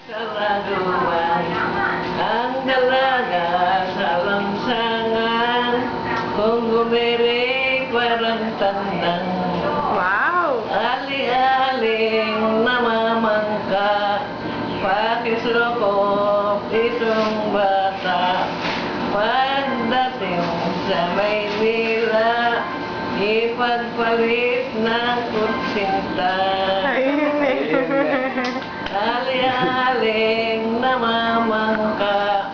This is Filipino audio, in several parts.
Karaduan ang dalaga sa lansangan, kung gumiring parang tandang. Wow! Ali-aling namamangka, pakisukop itong bata. Pagdating sa Maynila, ipagpalit ng kutsinta. Ayun eh. Ali-aling namamangka,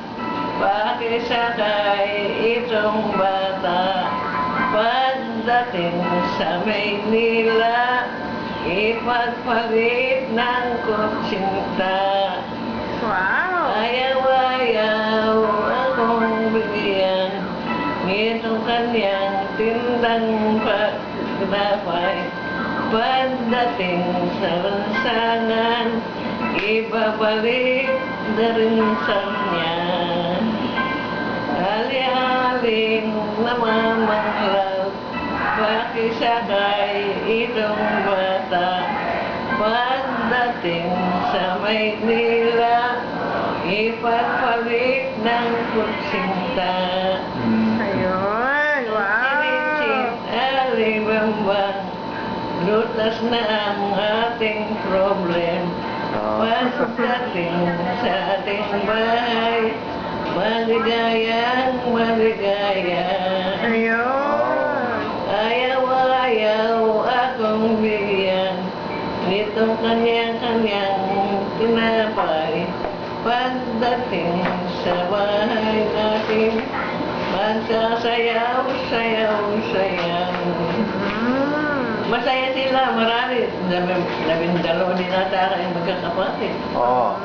pakisakay itong bata. Pagdating sa Maynila, ipagpalit ng kutsinta. Wow! Ayaw-ayaw akong bigyan nitong kanyang tindang pagdapay. Pagdating sa lansangan, ibabalik na rin sa kanya. Ali-aling namamanglaw, pakisakay itong bata. Pagdating sa Maynila, ipagpalit ng kutsinta. Ayun! Wow! Alibambang, lutas na ang ating problem. Pagdating sa ating bahay, maligayang maligaya. Ayun! Ayaw-ayaw akong bigyan nitong kanyang-kanyang tinapay. Pagdating sa bahay natin, magsasayaw, sayaw, sayaw. Masaya sila, marami. 12 din ata kayong magkakapatid. Oo.